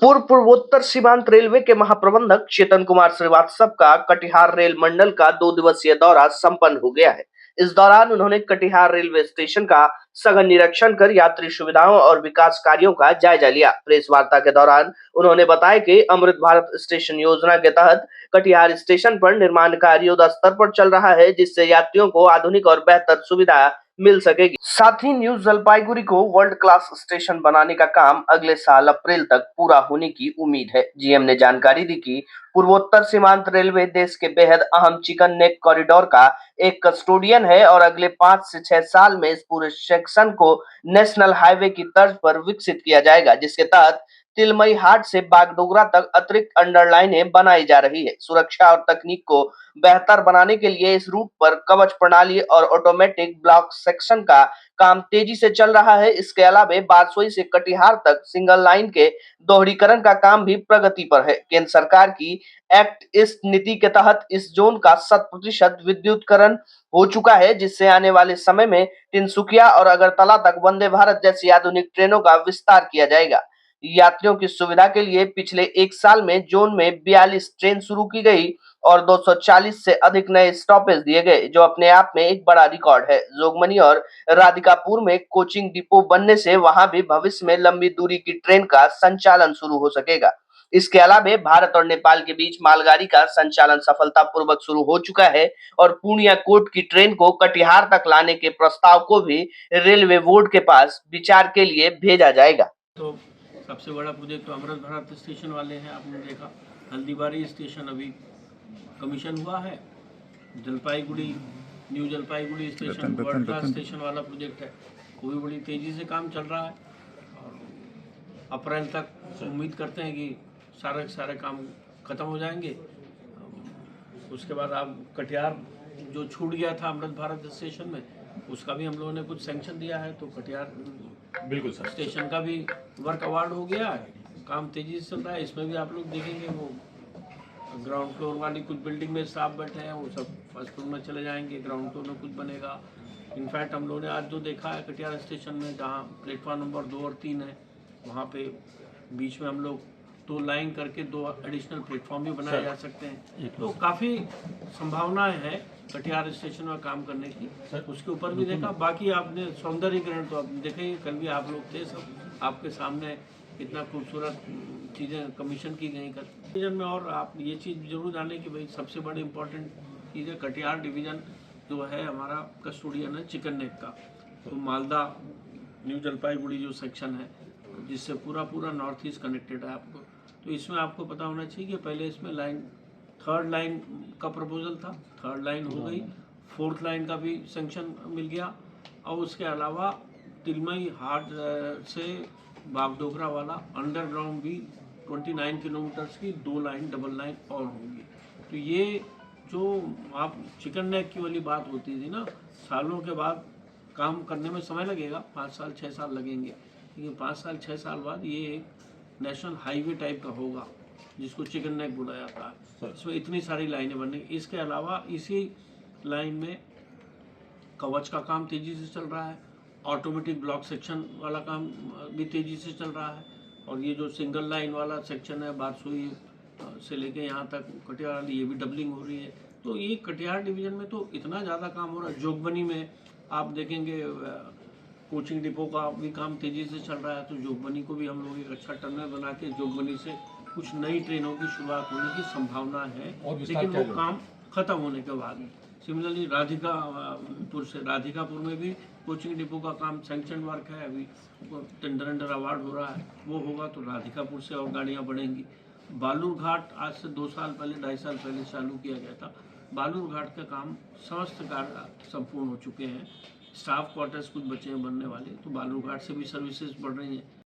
पूर्वोत्तर सीमांत रेलवे के महाप्रबंधक चेतन कुमार श्रीवास्तव का कटिहार रेल मंडल का 2 दिवसीय दौरा संपन्न हो गया है। इस दौरान उन्होंने कटिहार रेलवे स्टेशन का सघन निरीक्षण कर यात्री सुविधाओं और विकास कार्यों का जायजा लिया। प्रेस वार्ता के दौरान उन्होंने बताया कि अमृत भारत स्टेशन योजना के तहत कटिहार स्टेशन पर निर्माण कार्य युद्ध स्तर पर चल रहा है, जिससे यात्रियों को आधुनिक और बेहतर सुविधा मिल सकेगी। साथ ही न्यू जलपाईगुड़ी को वर्ल्ड क्लास स्टेशन बनाने का काम अगले साल अप्रैल तक पूरा होने की उम्मीद है। जीएम ने जानकारी दी कि पूर्वोत्तर सीमांत रेलवे देश के बेहद अहम चिकन नेक कॉरिडोर का एक कस्टोडियन है और अगले 5 से 6 साल में इस पूरे सेक्शन को नेशनल हाईवे की तर्ज पर विकसित किया जाएगा, जिसके तहत तिलमई हाट से बागडोगरा तक अतिरिक्त अंडरलाइनें बनाई जा रही है। सुरक्षा और तकनीक को बेहतर बनाने के लिए इस रूट पर कवच प्रणाली और ऑटोमेटिक ब्लॉक सेक्शन का काम तेजी से चल रहा है। इसके अलावा बारसोई से कटिहार तक सिंगल लाइन के दोहरीकरण का काम भी प्रगति पर है। केंद्र सरकार की एक्ट ईस्ट नीति के तहत इस जोन का 100% विद्युतीकरण हो चुका है, जिससे आने वाले समय में तिनसुकिया और अगरतला तक वंदे भारत जैसी आधुनिक ट्रेनों का विस्तार किया जाएगा। यात्रियों की सुविधा के लिए पिछले 1 साल में जोन में 42 ट्रेन शुरू की गई और 240 से अधिक नए स्टॉपेज दिए गए, जो अपने आप में एक बड़ा रिकॉर्ड है। जोगबनी और राधिकापुर में कोचिंग डिपो बनने से वहां भी भविष्य में लंबी दूरी की ट्रेन का संचालन शुरू हो सकेगा। इसके अलावा भारत और नेपाल के बीच मालगाड़ी का संचालन सफलतापूर्वक शुरू हो चुका है और पूर्णिया कोट की ट्रेन को कटिहार तक लाने के प्रस्ताव को भी रेलवे बोर्ड के पास विचार के लिए भेजा जाएगा। तो सबसे बड़ा प्रोजेक्ट तो अमृत भारत स्टेशन वाले हैं। आपने देखा हल्दीबारी स्टेशन अभी कमीशन हुआ है। Jalpaiguri new Jalpaiguri station world class station वाला प्रोजेक्ट है, वो भी बड़ी तेज़ी से काम चल रहा है और अप्रैल तक उम्मीद करते हैं कि सारे काम ख़त्म हो जाएंगे। उसके बाद आप कटिहार जो छूट गया था अमृत भारत स्टेशन में, उसका भी हम लोगों ने कुछ सैंक्शन दिया है, तो कटिहार बिल्कुल सर स्टेशन का भी वर्क अवार्ड हो गया है, काम तेजी से चल रहा है। इसमें भी आप लोग देखेंगे वो ग्राउंड फ्लोर वाली कुछ बिल्डिंग में स्टाफ बैठे हैं, वो सब फर्स्ट फ्लोर में चले जाएंगे, ग्राउंड फ्लोर में कुछ बनेगा। इनफैक्ट हम लोगों ने आज जो देखा है कटिहार स्टेशन में, जहाँ प्लेटफॉर्म नंबर 2 और 3 है, वहाँ पे बीच में हम लोग 2 लाइन करके 2 एडिशनल प्लेटफॉर्म भी बनाए जा सकते हैं। तो काफ़ी संभावनाएं हैं कटिहार स्टेशन में काम करने की। उसके ऊपर भी देखा, बाकी आपने सौंदर्यीकरण तो आप देखेंगे, कल भी आप लोग थे, सब आपके सामने कितना खूबसूरत चीज़ें कमीशन की गई कल डिवीजन में। और आप ये चीज़ जरूर जानें कि भाई सबसे बड़ी इम्पोर्टेंट चीज़ है कटिहार डिवीज़न जो है हमारा कस्टोडियन है चिकन नेक का। तो मालदा न्यू जलपाईगुड़ी जो सेक्शन है, जिससे पूरा नॉर्थ ईस्ट कनेक्टेड है आपको, तो इसमें आपको पता होना चाहिए कि पहले इसमें थर्ड लाइन का प्रपोजल था, थर्ड लाइन हो गई, फोर्थ लाइन का भी सेंक्शन मिल गया और उसके अलावा तिलमई हाट से बागडोगरा वाला अंडरग्राउंड भी 29 किलोमीटर्स की 2 लाइन डबल लाइन और होंगी। तो ये जो आप चिकन नेक की वाली बात होती थी ना, सालों के बाद काम करने में समय लगेगा, 5 साल 6 साल लगेंगे, लेकिन 5 साल 6 साल बाद ये एक नेशनल हाईवे टाइप का होगा, जिसको चिकन नेक बोला जाता है। इसमें इतनी सारी लाइनें बनेंगी। इसके अलावा इसी लाइन में कवच का काम तेज़ी से चल रहा है, ऑटोमेटिक ब्लॉक सेक्शन वाला काम भी तेज़ी से चल रहा है, और ये जो सिंगल लाइन वाला सेक्शन है बारसोई से लेके यहाँ तक कटिहार वाली, ये भी डबलिंग हो रही है। तो ये कटिहार डिवीज़न में तो इतना ज़्यादा काम हो रहा है। जोगबनी में आप देखेंगे कोचिंग डिपो का भी काम तेज़ी से चल रहा है, तो जोगबनी को भी हम लोग एक अच्छा टर्मिनल बना के जोगबनी से कुछ नई ट्रेनों की शुरुआत होने की संभावना है, लेकिन वो काम ख़त्म होने के बाद। सिमिलरली राधिकापुर में भी कोचिंग डिपो का काम सैंक्शन वर्क है, अभी टेंडर अवार्ड हो रहा है, वो होगा तो राधिकापुर से और गाड़ियाँ बढ़ेंगी। बालूरघाट आज से 2 साल पहले 2.5 साल पहले चालू किया गया था। बालूरघाट का काम समस्त कार्य संपूर्ण हो चुके हैं, स्टाफ क्वार्टर्स कुछ बचे हैं बनने वाले, तो बालूरघाट से भी सर्विसेज बढ़ रही हैं।